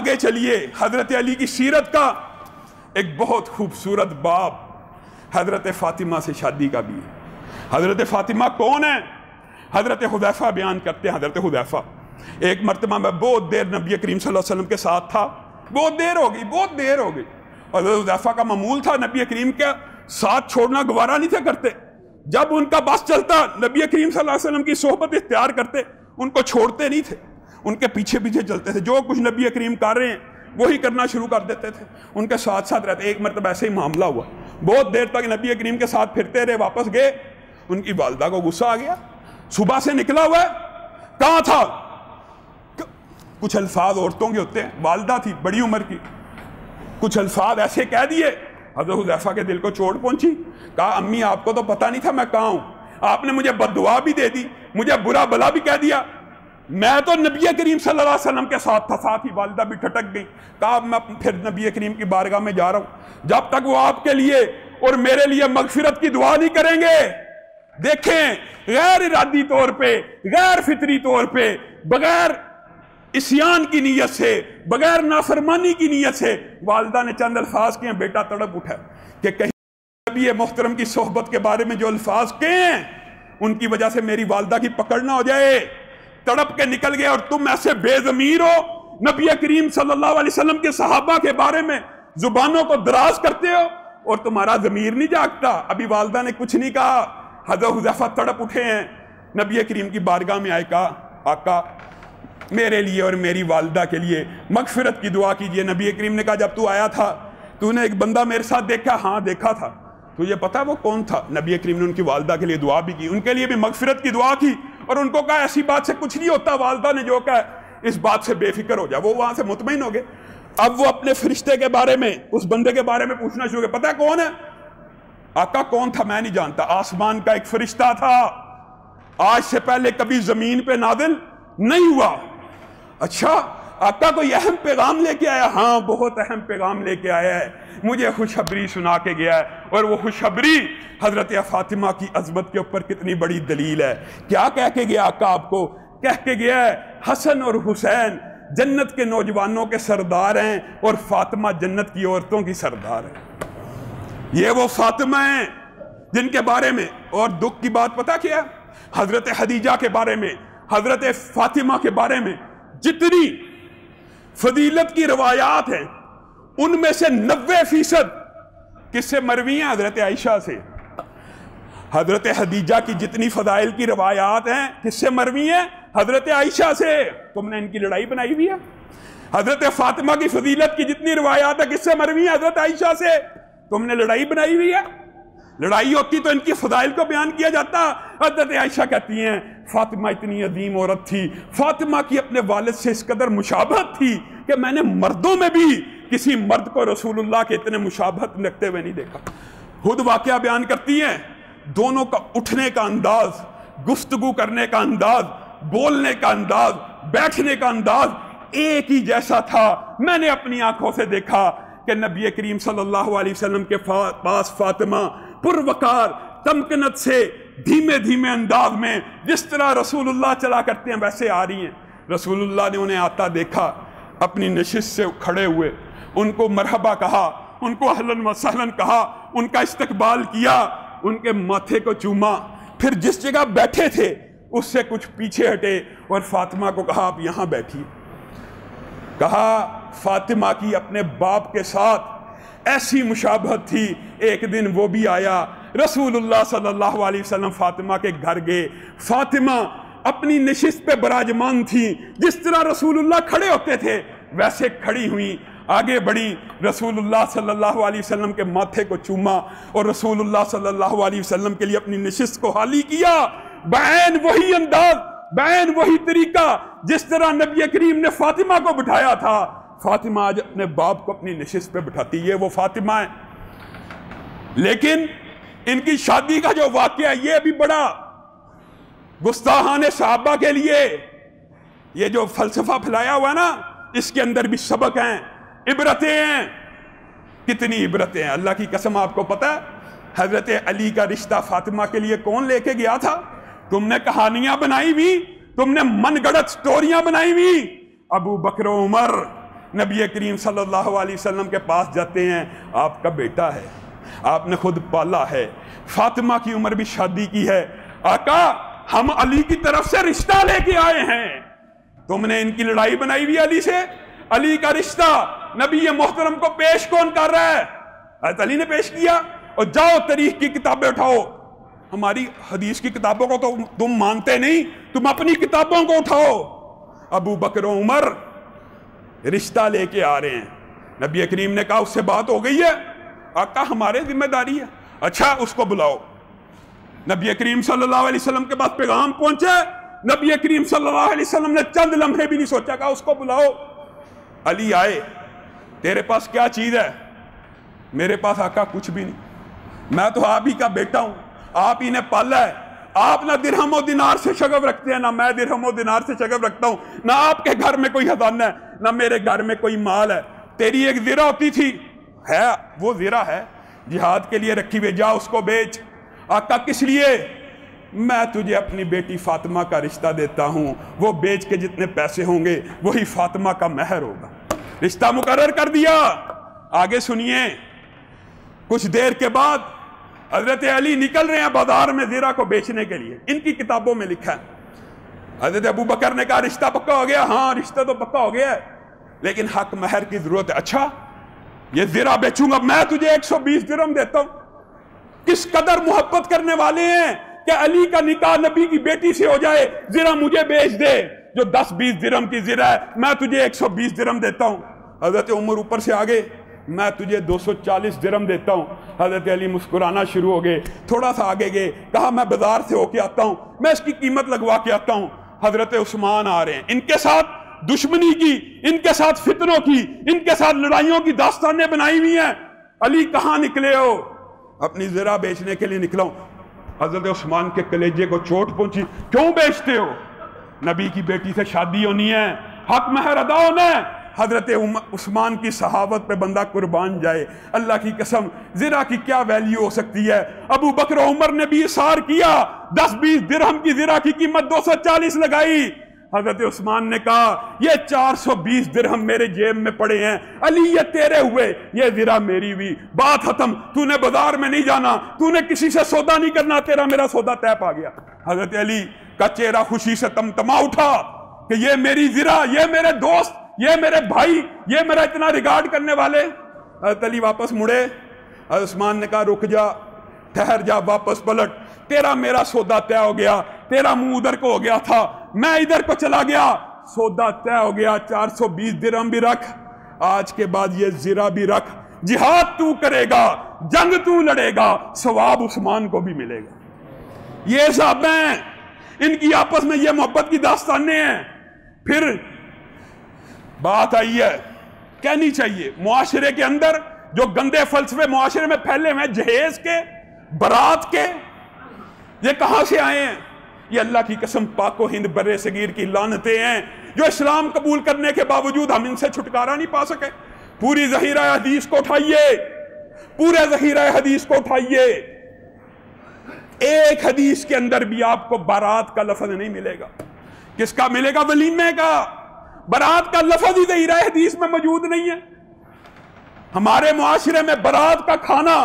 آگے چلیے حضرت علی کی سیرت کا ایک بہت خوبصورت باب حضرت فاطمہ سے شادی کا بھی ہے۔ حضرت فاطمہ کون ہے؟ حضرت حذیفہ بیان کرتے ہیں۔ حضرت حذیفہ ایک مرتبہ میں بہت دیر نبی کریم صلی اللہ علیہ وسلم کے ساتھ تھا، بہت دیر ہو گئی اور حضرت حذیفہ کا معمول تھا نبی کریم کے ساتھ چھوڑنا گوارا نہیں تھے کرتے، جب ان کا بس چلتا نبی کریم صلی اللہ علیہ وسلم کی صحبت اختیار کرتے، ان کو چھوڑتے نہیں تھے، ان کے پیچھے پیچھے چلتے تھے، جو کچھ نبی کریم کر رہے ہیں وہی کرنا شروع کر دیتے تھے، ان کے ساتھ ساتھ رہتے۔ ایک مرتبہ ایسے ہی معاملہ ہوا، بہت دیر تک نبی کریم کے ساتھ پھرتے رہے، واپس گئے، ان کی والدہ کو غصہ آ گیا، صبح سے نکلا ہوا ہے، کہاں تھا؟ کچھ الفاظ عورتوں کے ہوتے ہیں، والدہ تھی بڑی عمر کی، کچھ الفاظ ایسے کہہ دیے، حضرت حذیفہ کے دل کو چوٹ پہنچی، کہا امی آپ کو تو پتہ نہیں تھا میں کہاں ہوں، آپ نے مجھے بد دعا بھی دے دی، مجھے برا بلا بھی کہہ دیا، میں تو نبی کریم صلی اللہ علیہ وسلم کے ساتھ تھا، ساتھ ہی والدہ بھی ٹھٹک گئی، کہا میں پھر نبی کریم کی بارگاہ میں جا رہا ہوں، جب تک وہ آپ کے لیے اور میرے لیے مغفرت کی دعا نہیں کریں گے۔ دیکھیں غیر ارادی طور پہ، غیر فطری طور پہ، بغیر عصیان کی نیت سے، بغیر نافرمانی کی نیت سے والدہ نے چند الفاظ کیے، بیٹا تڑپ اٹھا کہ کہیں نبی محترم کی صحبت کے بارے میں جو الفاظ کہے ہیں ان کی وجہ سے میری والدہ کی پکڑ نہ ہو جائے، تڑپ کے نکل گئے، اور تم ایسے بے ضمیر ہو، نبی کریم صلی اللہ علیہ وسلم کے صحابہ کے بارے میں زبانوں کو دراز کرتے ہو اور تمہارا ضمیر نہیں جاگتا۔ ابھی والدہ نے کچھ نہیں کہا، حضرت حذیفہ تڑپ اٹھے ہیں، نبی کریم کی بارگاہ میں آئے، کہا آقا میرے لیے اور میری والدہ کے لیے مغفرت کی دعا کیجئے۔ نبی کریم نے کہا جب تو آیا تھا تو نے ایک بندہ میرے ساتھ دیکھا؟ ہاں دیکھا تھا۔ تجھے پتا وہ کون تھا؟ نبی کریم نے ان کی والدہ کے لیے دعا بھی کی، ان کے لیے بھی مغفرت کی دعا کی، اور ان کو کہا ایسی بات سے کچھ نہیں ہوتا، والدہ نے جو کہا اس بات سے بے فکر ہو جا۔ وہ وہاں سے مطمئن ہو گئے۔ اب وہ اپنے فرشتے کے بارے میں، اس بندے کے بارے میں پوچھنا شروع کیا، پتا کون ہے؟ آقا کون تھا؟ میں نہیں جانتا، آسمان کا ایک فرشتہ تھا، آج سے پہلے کبھی زمین پہ نازل نہیں ہوا۔ اچھا آقا کوئی اہم پیغام لے کے آیا؟ ہاں بہت اہم پیغام لے کے آیا ہے، مجھے خوشخبری سنا کے گیا ہے، اور وہ خوشخبری حضرت فاطمہ کی عظمت کے اوپر کتنی بڑی دلیل ہے۔ کیا کہہ کے گیا آقا آپ کو؟ کہہ کے گیا ہے حسن اور حسین جنت کے نوجوانوں کے سردار ہیں اور فاطمہ جنت کی عورتوں کی سردار ہیں۔ یہ وہ فاطمہ ہیں جن کے بارے میں، اور دکھ کی بات پتہ کیا؟ حضرت خدیجہ کے بارے میں، حضرت فاطمہ کے بارے میں جتنی فضیلت کی روایات ہیں ان میں سے 90% کس سے مروی ہیں؟ حضرت عائشہ سے۔ حضرت خدیجہ کی جتنی فضائل کی روایات ہیں کس سے مروی ہیں؟ حضرت عائشہ سے۔ تم نے ان کی لڑائی بنائی ہوئی ہے۔ حضرت فاطمہ کی فضیلت کی جتنی روایات ہیں کس سے مروی ہیں؟ حضرت عائشہ سے۔ تم نے لڑائی بنائی ہوئی ہے۔ لڑائی ہوتی تو ان کی فضائل کو بیان کیا جاتا۔ حضرت عائشہ کہتی ہیں فاطمہ اتنی عظیم عورت تھی، فاطمہ کی اپنے والد سے اس قدر مشابہت تھی کہ میں نے مردوں میں بھی کسی مرد کو رسول اللہ کے اتنے مشابہت لگتے ہوئے نہیں دیکھا۔ خود واقعہ بیان کرتی ہیں، دونوں کا اٹھنے کا انداز، گفتگو کرنے کا انداز، بولنے کا انداز، بیٹھنے کا انداز ایک ہی جیسا تھا۔ میں نے اپنی آنکھوں سے دیکھا کہ نبی کریم صلی اللہ علیہ وسلم کے پاس فاطمہ پروقار تمکنت سے دھیمے دھیمے انداز میں جس طرح رسول اللہ چلا کرتے ہیں ویسے آ رہی ہیں۔ رسول اللہ نے انہیں آتا دیکھا، اپنی نشست سے کھڑے ہوئے، ان کو مرحبا کہا، ان کو اہلاً و سہلاً کہا، ان کا استقبال کیا، ان کے ماتھے کو چوما، پھر جس جگہ بیٹھے تھے اس سے کچھ پیچھے ہٹے اور فاطمہ کو کہا آپ یہاں بیٹھیے۔ کہا فاطمہ کی اپنے باپ کے ساتھ ایسی مشابہت تھی، ایک دن وہ بھی آیا، رسول اللہ صلی اللہ علیہ وسلم فاطمہ کے گھر گئے، فاطمہ اپنی نشست پہ براجمان تھی، جس طرح رسول اللہ کھڑے ہوتے تھے ویسے کھڑی ہوئی، آگے بڑھی، رسول اللہ صلی اللہ علیہ وسلم کے ماتھے کو چوما اور رسول اللہ صلی اللہ علیہ وسلم کے لیے اپنی نشست کو حالی کیا۔ بعین وہی انداز، بعین وہی طریقہ جس طرح نبی کریم نے فاطمہ کو بٹھایا تھا، فاطمہ آج اپنے باپ کو اپنی نشست پہ بٹھاتی۔ یہ وہ فاطمہ ہے۔ لیکن ان کی شادی کا جو واقعہ ہے یہ بھی بڑا گستاخان صحابہ کے لیے، یہ جو فلسفہ پھیلایا ہوا ہے نا، اس کے اندر بھی سبق ہیں، عبرتیں ہیں۔ کتنی عبرتیں ہیں، اللہ کی قسم آپ کو پتہ ہے حضرت علی کا رشتہ فاطمہ کے لیے کون لے کے گیا تھا؟ تم نے کہانیاں بنائی ہوئی، تم نے من گڑت سٹوریاں بنائی ہوئی، ابو بکر و عمر نبی کریم صلی اللہ علیہ وسلم کے پاس جاتے ہیں، آپ کا بیٹا ہے، آپ نے خود پالا ہے، فاطمہ کی عمر بھی شادی کی ہے، آقا ہم علی کی طرف سے رشتہ لے کے آئے ہیں، تم نے ان کی لڑائی بنائی ہوئی علی سے، علی کا رشتہ نبی محترم کو پیش کون کر رہا ہے؟ حضرت علی نے پیش کیا۔ اور جاؤ تاریخ کی کتابیں اٹھاؤ، ہماری حدیث کی کتابوں کو تو تم مانتے نہیں، تم اپنی کتابوں کو اٹھاؤ، ابو بکر و عمر رشتہ لے کے آ رہے ہیں، نبی کریم نے کہا اس سے بات ہو گئی ہے؟ آقا ہمارے ذمہ داری ہے۔ اچھا اس کو بلاؤ۔ نبی کریم صلی اللہ علیہ وسلم کے پاس پیغام پہنچے، نبی کریم صلی اللہ علیہ وسلم نے چند لمحے بھی نہیں سوچا، کہا اس کو بلاؤ۔ علی آئے، تیرے پاس کیا چیز ہے؟ میرے پاس آقا کچھ بھی نہیں، میں تو آپ ہی کا بیٹا ہوں، آپ ہی نے پالا ہے، آپ نہ درہم و دینار سے شغف رکھتے ہیں، نہ میں درہم و دینار سے شغف رکھتا ہوں، نہ آپ کے گھر میں کوئی خزانہ ہے، نہ میرے گھر میں کوئی مال ہے۔ تیری ایک زرہ ہوتی تھی، ہے وہ زرہ ہے، جہاد کے لیے رکھی ہوئی، جا اس کو بیچ۔ آقا کس لیے؟ میں تجھے اپنی بیٹی فاطمہ کا رشتہ دیتا ہوں، وہ بیچ کے جتنے پیسے ہوں گے وہی فاطمہ کا مہر ہوگا۔ رشتہ مقرر کر دیا۔ آگے سنیے، کچھ دیر کے بعد حضرت علی نکل رہے ہیں بازار میں زرہ کو بیچنے کے لیے، ان کی کتابوں میں لکھا ہے۔ حضرت ابو بکر نے کہا رشتہ پکا ہو گیا؟ ہاں رشتہ تو پکا ہو گیا ہے، لیکن حق مہر کی ضرورت ہے۔ اچھا یہ زرہ بیچوں گا، میں تجھے 120 درہم دیتا ہوں۔ کس قدر محبت کرنے والے ہیں کہ علی کا نکاح نبی کی بیٹی سے ہو جائے، زرہ مجھے بیچ دے، جو 10-20 درہم کی زرہ ہے میں تجھے 120 درہم دیتا ہوں۔ حضرت عمر اوپر سے آگے، میں تجھے 240 درہم دیتا ہوں۔ حضرت علی مسکرانا شروع ہو گئے، تھوڑا سا آگے گئے، کہا میں بازار سے ہو کے آتا ہوں، میں اس کی قیمت لگوا کے آتا ہوں۔ حضرت عثمان آ رہے ہیں، ان کے ساتھ دشمنی کی، ان کے ساتھ فتنوں کی، ان کے ساتھ لڑائیوں کی داستانیں بنائی ہوئی ہیں۔ علی کہاں نکلے ہو؟ اپنی زرہ بیچنے کے لیے نکلا ہوں۔ حضرت عثمان کے کلیجے کو چوٹ پہنچی، کیوں بیچتے ہو؟ نبی کی بیٹی سے شادی ہونی ہے، حق مہر ادا ہونا ہے۔ حضرت عثمان کی صحابت پہ بندہ قربان جائے، اللہ کی قسم زرہ کی کیا ویلیو ہو سکتی ہے؟ ابو بکر و عمر نے بھی اصرار کیا، 10-20 درہم کی زرہ کی قیمت 240 لگائی۔ حضرت عثمان نے کہا یہ 420 درہم میرے جیب میں پڑے ہیں، علی یہ تیرے ہوئے، یہ زرہ میری ہوئی، بات ختم، تو نے بازار میں نہیں جانا، تو نے کسی سے سودا نہیں کرنا، تیرا میرا سودا طے پا گیا۔ حضرت علی کا چہرہ خوشی سے تمتما اٹھا کہ یہ میری زرہ، یہ میرے دوست، یہ میرے بھائی، یہ میرا اتنا ریگارڈ کرنے والے۔ حضرت علی واپس مڑے، حضرت عثمان نے کہا رک جا، ٹھہر جا، واپس پلٹ، تیرا میرا سودا طے ہو گیا، تیرا منہ ادھر کو ہو گیا تھا، میں ادھر کو چلا گیا، سودا طے ہو گیا، 420 درہم بھی رکھ، آج کے بعد یہ زرہ بھی رکھ، جہاد تو کرے گا، جنگ تو لڑے گا، ثواب عثمان کو بھی ملے گا۔ یہ صحابہ ہیں، ان کی آپس میں یہ محبت کی داستانیں ہیں۔ پھر بات آئی ہے، کہنی چاہیے، معاشرے کے اندر جو گندے فلسفے معاشرے میں پھیلے ہوئے، جہیز کے، برات کے، یہ کہاں سے آئے ہیں؟ یہ اللہ کی قسم پاک و ہند بر صغیر کی لعنتیں ہیں، جو اسلام قبول کرنے کے باوجود ہم ان سے چھٹکارا نہیں پا سکے۔ پوری ذخیرہ حدیث کو اٹھائیے، پورے ذخیرہ حدیث کو اٹھائیے، ایک حدیث کے اندر بھی آپ کو بارات کا لفظ نہیں ملے گا۔ کس کا ملے گا؟ ولیمے کا۔ برات کا لفظ ہی ذخیرہ حدیث میں موجود نہیں ہے۔ ہمارے معاشرے میں برات کا کھانا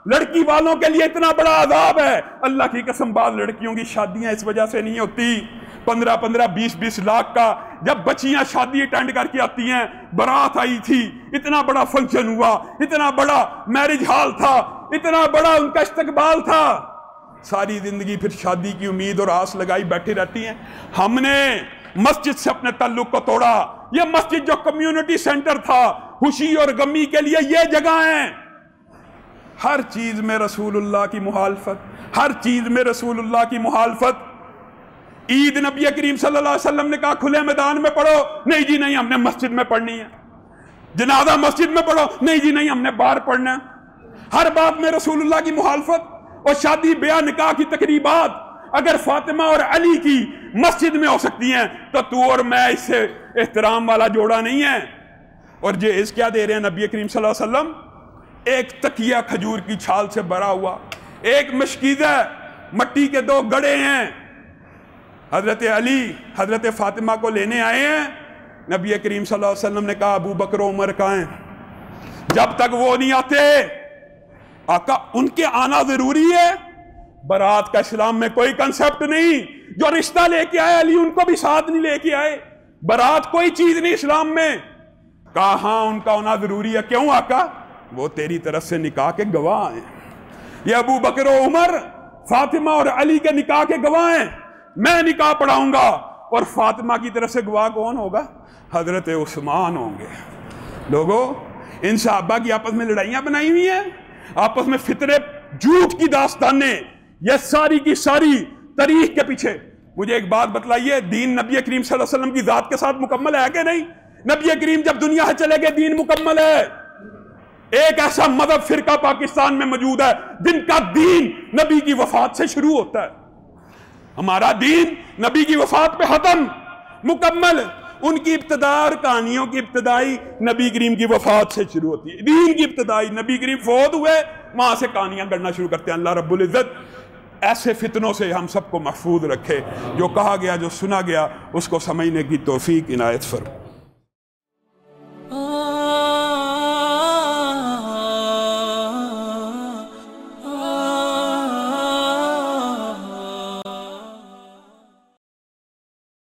لڑکی والوں کے لیے اتنا بڑا عذاب ہے، اللہ کی قسم بعض لڑکیوں کی شادیاں اس وجہ سے نہیں ہوتی، 15-15 20-20 لاکھ کا جب بچیاں شادی اٹینڈ کر کے آتی ہیں، برات آئی تھی، اتنا بڑا فنکشن ہوا، اتنا بڑا میرج ہال تھا، اتنا بڑا ان کا استقبال تھا، ساری زندگی پھر شادی کی امید اور آس لگائی بیٹھی رہتی ہیں۔ ہم نے مسجد سے اپنے تعلق کو توڑا۔ یہ مسجد جو کمیونٹی سینٹر تھا، خوشی اور غمی کے لیے یہ جگہ ہیں، ہر چیز میں رسول اللہ کی مخالفت، ہر چیز میں رسول اللہ کی مخالفت۔ عید نبی کریم صلی اللہ علیہ وسلم نے کہا کھلے میدان میں پڑھو، نہیں جی نہیں ہم نے مسجد میں پڑھنی ہے۔ جنازہ مسجد میں پڑھو، نہیں جی نہیں ہم نے باہر پڑھنا ہے۔ ہر بات میں رسول اللہ کی مخالفت۔ اور شادی بیاہ نکاح کی تقریبات اگر فاطمہ اور علی کی مسجد میں ہو سکتی ہیں تو اور میں اس سے احترام والا جوڑا نہیں ہے۔ اور جہیز کیا دے رہے ہیں نبی کریم صلی اللہ علیہ وسلم؟ ایک تکیہ کھجور کی چھال سے بھرا ہوا، ایک مشکیزہ، مٹی کے 2 گڑے ہیں۔ حضرت علی حضرت فاطمہ کو لینے آئے ہیں، نبی کریم صلی اللہ علیہ وسلم نے کہا ابو بکر و عمر کہاں ہیں؟ جب تک وہ نہیں آتے آقا ان کے آنا ضروری ہے. برات کا اسلام میں کوئی کنسپٹ نہیں. جو رشتہ لے کے آئے علی ان کو بھی ساتھ نہیں لے کے آئے. برات کوئی چیز نہیں اسلام میں. کہا ہاں ان کا ہونا ضروری ہے. کیوں آقا؟ وہ تیری طرف سے نکاح کے گواہ ہیں. یہ ابو بکر و عمر فاطمہ اور علی کے نکاح کے گواہ ہیں. میں نکاح پڑھاؤں گا اور فاطمہ کی طرف سے گواہ کون ہوگا؟ حضرت عثمان ہوں گے. لوگوں ان صحابہ کی آپس میں لڑائیاں بنائی ہوئی ہیں, آپس میں فطرے جھوٹ کی داستانیں, یہ ساری کی ساری تاریخ کے پیچھے. مجھے ایک بات بتلائیے, دین نبی کریم صلی اللہ علیہ وسلم کی ذات کے ساتھ مکمل ہے کہ نہیں؟ نبی کریم جب دنیا سے چلے گئے دین مکمل ہے. ایک ایسا مذہب فرقہ پاکستان میں موجود ہے جن کا دین نبی کی وفات سے شروع ہوتا ہے. ہمارا دین نبی کی وفات پہ ختم مکمل. ان کی ابتدا اور کہانیوں کی ابتدائی نبی کریم کی وفات سے شروع ہوتی ہے. دین کی ابتدائی نبی کریم فوت ہوئے, وہاں سے کہانیاں گڑنا شروع کرتے ہیں. اللہ رب العزت ایسے فتنوں سے ہم سب کو محفوظ رکھے. جو کہا گیا جو سنا گیا اس کو سمجھنے کی توفیق عنایت فرمائے.